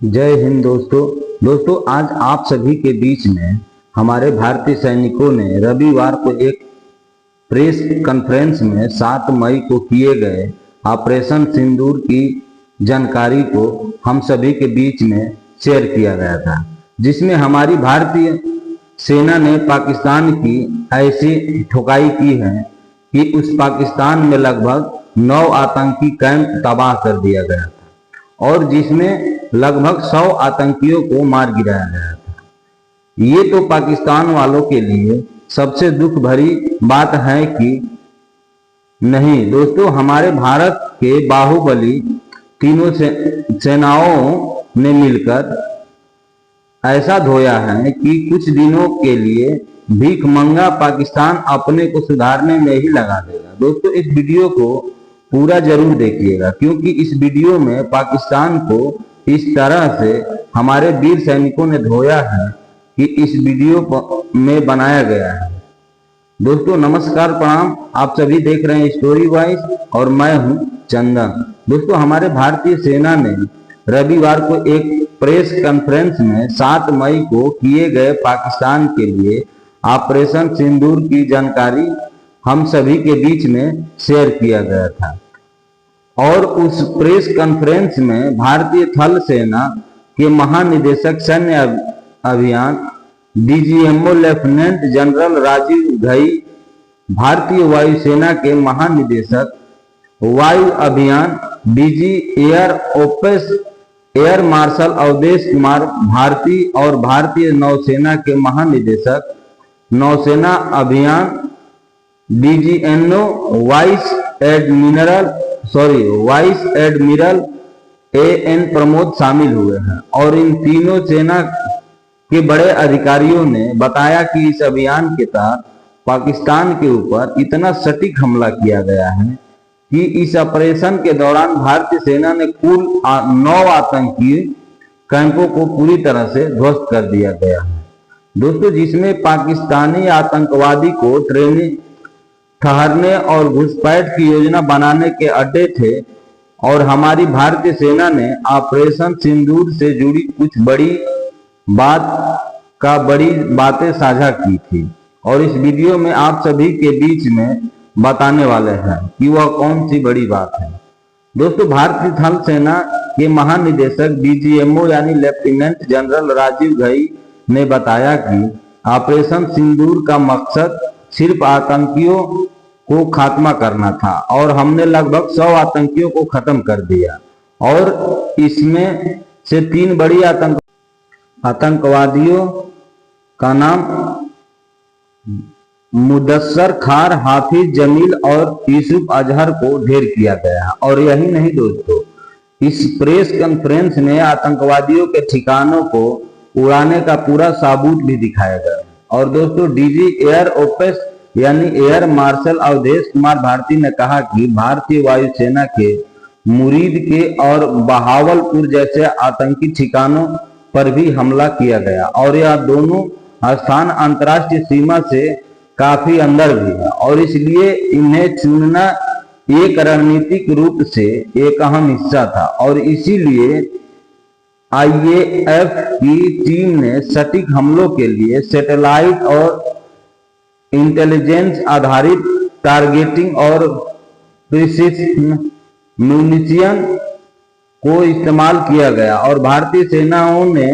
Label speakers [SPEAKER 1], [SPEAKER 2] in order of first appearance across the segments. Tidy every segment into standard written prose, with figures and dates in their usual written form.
[SPEAKER 1] जय हिंद दोस्तों आज आप सभी के बीच में हमारे भारतीय सैनिकों ने रविवार को एक प्रेस कॉन्फ्रेंस में 7 मई को किए गए ऑपरेशन सिंदूर की जानकारी को हम सभी के बीच में शेयर किया गया था, जिसमें हमारी भारतीय सेना ने पाकिस्तान की ऐसी ठुकाई की है कि उस पाकिस्तान में लगभग 9 आतंकी कैंप तबाह कर दिया गया था और जिसमें लगभग 100 आतंकियों को मार गिराया गया था। ये तो पाकिस्तान वालों के लिए सबसे दुख भरी बात है कि नहीं दोस्तों, हमारे भारत के बाहुबली तीनों सेनाओं ने मिलकर ऐसा धोया है कि कुछ दिनों के लिए भीख मंगा पाकिस्तान अपने को सुधारने में ही लगा देगा। दोस्तों इस वीडियो को पूरा जरूर देखिएगा, क्योंकि इस वीडियो में पाकिस्तान को इस तरह से हमारे वीर सैनिकों ने धोया है कि इस वीडियो में बनाया गया है। दोस्तों नमस्कार प्रणाम, आप सभी देख रहे हैं स्टोरी वाइज और मैं हूं चंदन। दोस्तों हमारे भारतीय सेना ने रविवार को एक प्रेस कॉन्फ्रेंस में 7 मई को किए गए पाकिस्तान के लिए ऑपरेशन सिंदूर की जानकारी हम सभी के बीच में शेयर किया गया था और उस प्रेस कॉन्फ्रेंस में भारतीय थल सेना के महानिदेशक सैन्य अभियान DGMO lieutenant general Rajiv Ghai, भारतीय वायुसेना के महानिदेशक वायु अभियान DG air ops air marshal Awadhesh Kumar Bharti और भारतीय नौसेना के महानिदेशक नौसेना अभियान DGNO vice admiral AN Pramod शामिल हुए हैं और इन तीनों सेना के बड़े अधिकारियों ने बताया कि इस अभियान के तहत पाकिस्तान के ऊपर इतना सटीक हमला किया गया है कि इस ऑपरेशन के दौरान भारतीय सेना ने कुल 9 आतंकी कैंपों को पूरी तरह से ध्वस्त कर दिया गया है दोस्तों, जिसमें पाकिस्तानी आतंकवादी को ट्रेनिंग, ठहरने और घुसपैठ की योजना बनाने के अड्डे थे और हमारी भारतीय सेना ने ऑपरेशन सिंदूर से जुड़ी कुछ बड़ी बातें साझा की थी और इस वीडियो में आप सभी के बीच में बताने वाले हैं कि वह कौन सी बड़ी बात है। दोस्तों भारतीय थल सेना के महानिदेशक डीजीएमओ यानी लेफ्टिनेंट जनरल राजीव घई ने बताया कि ऑपरेशन सिंदूर का मकसद सिर्फ आतंकियों को खात्मा करना था और हमने लगभग 100 आतंकियों को खत्म कर दिया और इसमें से 3 बड़ी आतंकवादियों का नाम मुदस्सर खार, हाफिज जमील और यूसुफ अजहर को ढेर किया गया। और यही नहीं दोस्तों, इस प्रेस कॉन्फ्रेंस में आतंकवादियों के ठिकानों को उड़ाने का पूरा सबूत भी दिखाया गया। और दोस्तों डीजी एयर ओपेस यानी एयर मार्शल अवधेश कुमार भारती ने कहा कि भारतीय वायुसेना के मुरीद के और बहावलपुर जैसे आतंकी ठिकानों पर भी हमला किया गया और यह दोनों स्थान अंतर्राष्ट्रीय सीमा से काफी अंदर भी है और इसलिए इन्हें चुनना एक रणनीतिक रूप से एक अहम हिस्सा था और इसीलिए आईएएफ की टीम ने सटीक हमलों के लिए सैटेलाइट और इंटेलिजेंस आधारित टारगेटिंग और प्रिसिशन म्यूनिशन को इस्तेमाल किया गया और भारतीय सेनाओं ने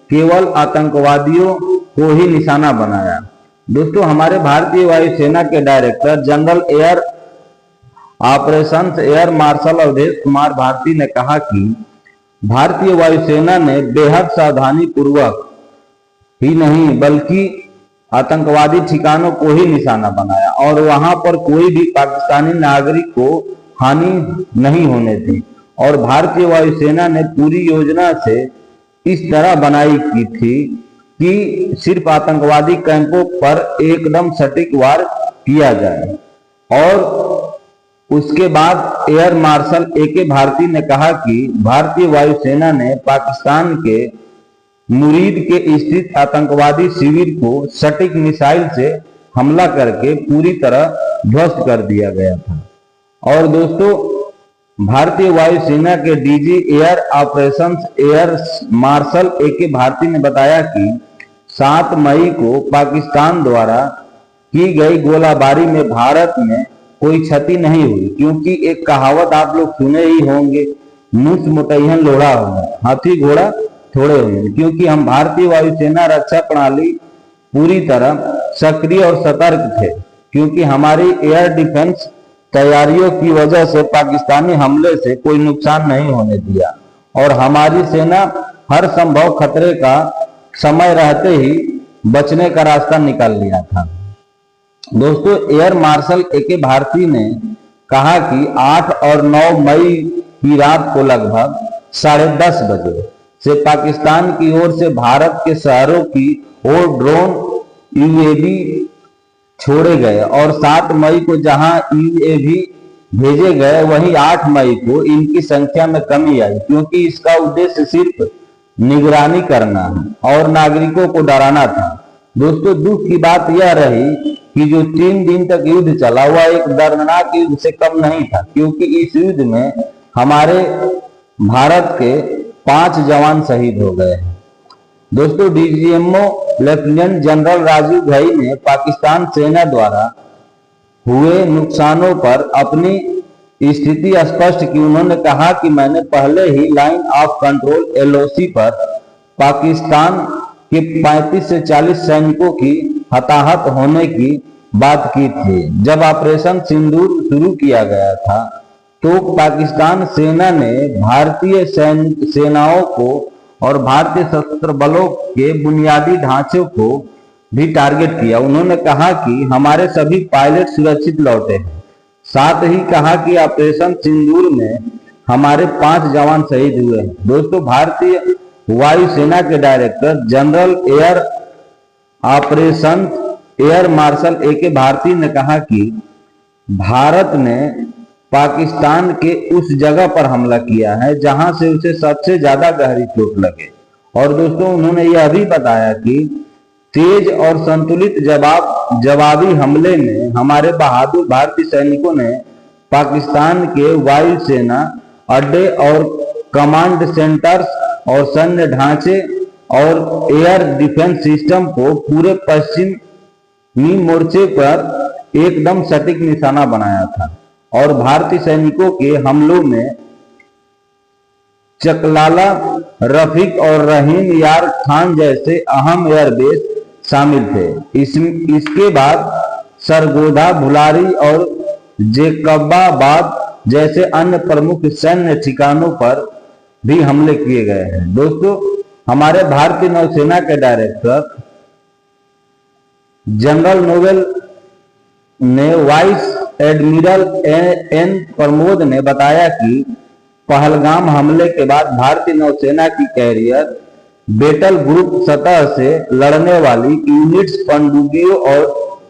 [SPEAKER 1] केवल आतंकवादियों को ही निशाना बनाया। दोस्तों हमारे भारतीय वायुसेना के director general air operations air marshal Awadhesh Kumar Bharti ने कहा कि भारतीय वायुसेना ने बेहद सावधानी पूर्वक ही नहीं बल्कि आतंकवादी ठिकानों को ही निशाना बनाया और वहां पर कोई भी पाकिस्तानी नागरिक को हानि नहीं होने दी और भारतीय वायुसेना ने पूरी योजना से इस तरह बनाई की थी कि सिर्फ आतंकवादी कैंपों पर एकदम सटीक वार किया जाए। और उसके बाद एयर मार्शल एके भारती ने कहा कि भारतीय वायुसेना ने पाकिस्तान के मुरीद के स्थित आतंकवादी शिविर को सटीक मिसाइल से हमला करके पूरी तरह ध्वस्त कर दिया गया था। और दोस्तों भारतीय वायुसेना के DG air operations air marshal AK. Bharti ने बताया कि 7 मई को पाकिस्तान द्वारा की गई गोलाबारी में भारत में कोई क्षति नहीं हुई, क्योंकि एक कहावत आप लोग सुने ही होंगे, मूस मुतैहन लोढ़ा होगा, हाथी घोड़ा थोड़े होंगे। क्योंकि हम भारतीय वायुसेना रक्षा प्रणाली पूरी तरह सक्रिय और सतर्क थे, क्योंकि हमारी एयर डिफेंस तैयारियों की वजह से पाकिस्तानी हमले से कोई नुकसान नहीं होने दिया और हमारी सेना हर संभव खतरे का समय रहते ही बचने का रास्ता निकाल लिया था। दोस्तों, एयर मार्शल ए.के. भारती ने कहा कि 8 और 9 मई की रात को लगभग 10:30 बजे से पाकिस्तान की ओर से भारत के शहरों की ओर ड्रोन यूएवी छोड़े गए और 7 मई को जहां यूएवी भेजे गए, वहीं 8 मई को इनकी संख्या में कमी आई, क्योंकि इसका उद्देश्य सिर्फ निगरानी करना और नागरिकों को डराना था। दोस्तों, दुख की बात यह रही कि जो 3 दिन तक युद्ध चला वह एक दर्दनाक युद्ध से कम नहीं था, क्योंकि इस युद्ध में हमारे भारत के 5 जवान शहीद हो गए हैं। दोस्तों, DGMO lieutenant general Rajiv Ghai ने पाकिस्तान सेना द्वारा हुए नुकसानों पर अपनी स्थिति स्पष्ट की। उन्होंने कहा कि मैंने पहले ही लाइन ऑफ कंट्रोल LOC पर पाकिस्तान के 35 से 40 सैनिकों की हताहत होने की बात की थी। जब ऑपरेशन सिंदूर शुरू किया गया था तो पाकिस्तान सेना ने भारतीय सेनाओं को और भारतीय सशस्त्र बलों के बुनियादी ढांचे को भी टारगेट किया। उन्होंने कहा कि हमारे सभी पायलट सुरक्षित लौटे हैं। साथ ही कहा कि ऑपरेशन सिंदूर में हमारे 5 जवान शहीद हुए हैं। दोस्तों, भारतीय वायुसेना के director general air operation air marshal AK. Bharti ने कहा कि भारत ने पाकिस्तान के उस जगह पर हमला किया है जहां से उसे सबसे ज्यादा गहरी चोट लगे। और दोस्तों, उन्होंने यह भी बताया कि तेज और संतुलित जवाबी हमले में हमारे बहादुर भारतीय सैनिकों ने पाकिस्तान के वायुसेना अड्डे और कमांड सेंटर्स और सैन्य ढांचे और एयर डिफेंस सिस्टम को पूरे पश्चिमी मोर्चे पर एकदम सटीक निशाना बनाया था और भारतीय सैनिकों के हमलों में चकलाला, रफीक और रहीम यार खान जैसे अहम एयरबेस शामिल थे। इसके बाद सरगोधा, भुलारी और जेकबाबाद जैसे अन्य प्रमुख सैन्य ठिकानों पर भी हमले किए गए हैं। दोस्तों, हमारे भारतीय नौसेना के डायरेक्टर जनरल नोवेल ने वाइस एडमिरल एन प्रमोद ने बताया कि पहलगाम हमले के बाद भारतीय नौसेना की कैरियर बैटल ग्रुप सतह से लड़ने वाली यूनिट्स पनडुब्बियों और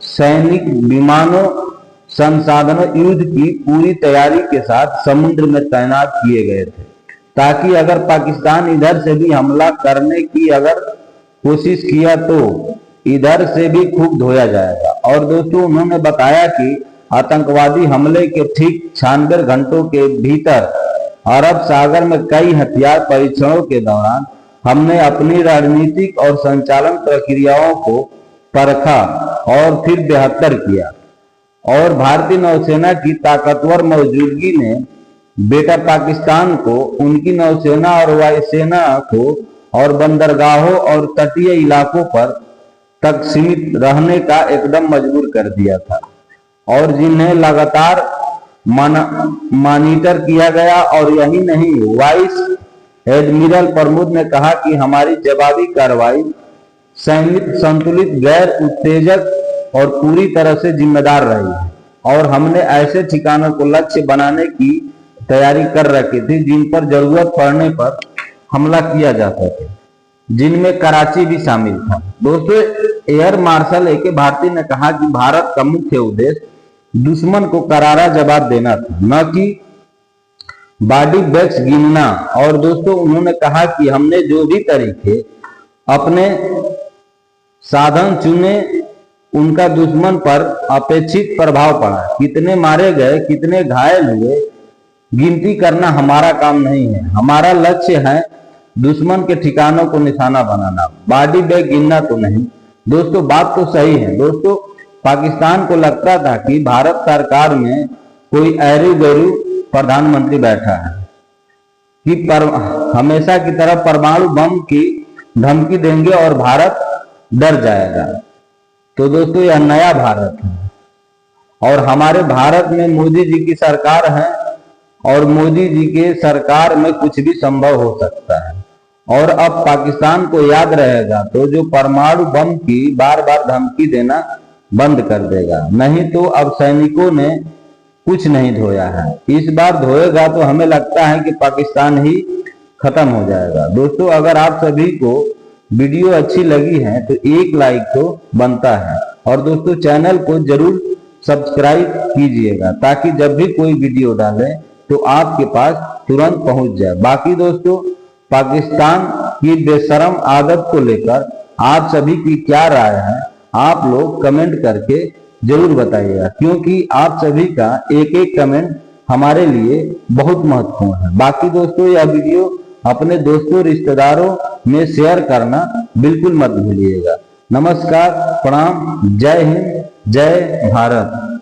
[SPEAKER 1] सैनिक विमानों संसाधनों युद्ध की पूरी तैयारी के साथ समुद्र में तैनात किए गए थे, ताकि अगर पाकिस्तान इधर से भी हमला करने की अगर कोशिश किया तो इधर से भी खूब धोया जाएगा। और दोस्तों, उन्होंने बताया कि आतंकवादी हमले के ठीक 96 घंटों के भीतर अरब सागर में कई हथियार परीक्षणों के दौरान हमने अपनी रणनीतिक और संचालन प्रक्रियाओं को परखा और फिर बेहतर किया। और भारतीय नौसेना की ताकतवर मौजूदगी ने बेटा पाकिस्तान को उनकी नौसेना और वायुसेना को और बंदरगाहों और तटीय इलाकों पर तक सीमित रहने का एकदम मजबूर कर दिया था और जिन्हें लगातार मॉनिटर किया गया। और यही नहीं, वाइस एडमिरल प्रमोद ने कहा कि हमारी जवाबी कार्रवाई संयमित, संतुलित, गैर उत्तेजक और पूरी तरह से जिम्मेदार रही है और हमने ऐसे ठिकानों को लक्ष्य बनाने की तैयारी कर रखी थी जिन पर जरूरत पड़ने पर हमला किया जा सके, जिनमें कराची भी शामिल था। दोस्तों, एयर मार्शल ए.के. भारती ने कहा कि भारत का मुख्य उद्देश्य दुश्मन को करारा जवाब देना था, न कि बॉडी बैग्स गिनना। और दोस्तों, उन्होंने कहा कि हमने जो भी तरीके अपने साधन चुने उनका दुश्मन पर अपेक्षित प्रभाव पड़ा। कितने मारे गए, कितने घायल हुए, गिनती करना हमारा काम नहीं है। हमारा लक्ष्य है दुश्मन के ठिकानों को निशाना बनाना, बॉडी बैग गिनना तो नहीं। दोस्तों बात तो सही है। दोस्तों पाकिस्तान को लगता था कि भारत सरकार में कोई एरू गरू प्रधानमंत्री बैठा है कि हमेशा की तरह परमाणु बम की धमकी देंगे और भारत डर जाएगा। तो दोस्तों यह नया भारत है और हमारे भारत में मोदी जी की सरकार है और मोदी जी के सरकार में कुछ भी संभव हो सकता है। और अब पाकिस्तान को याद रहेगा तो जो परमाणु बम की बार बार धमकी देना बंद कर देगा। नहीं तो अब सैनिकों ने कुछ नहीं धोया है, इस बार धोएगा तो हमें लगता है कि पाकिस्तान ही खत्म हो जाएगा। दोस्तों अगर आप सभी को वीडियो अच्छी लगी है तो एक लाइक तो बनता है और दोस्तों चैनल को जरूर सब्सक्राइब कीजिएगा ताकि जब भी कोई वीडियो डालें तो आपके पास तुरंत पहुंच जाए। बाकी दोस्तों पाकिस्तान की बेशरम आदत को लेकर आप सभी की क्या राय है आप लोग कमेंट करके जरूर बताइएगा, क्योंकि आप सभी का एक एक कमेंट हमारे लिए बहुत महत्वपूर्ण है। बाकी दोस्तों यह वीडियो अपने दोस्तों रिश्तेदारों में शेयर करना बिल्कुल मत भूलिएगा। नमस्कार, प्रणाम, जय हिंद, जय भारत।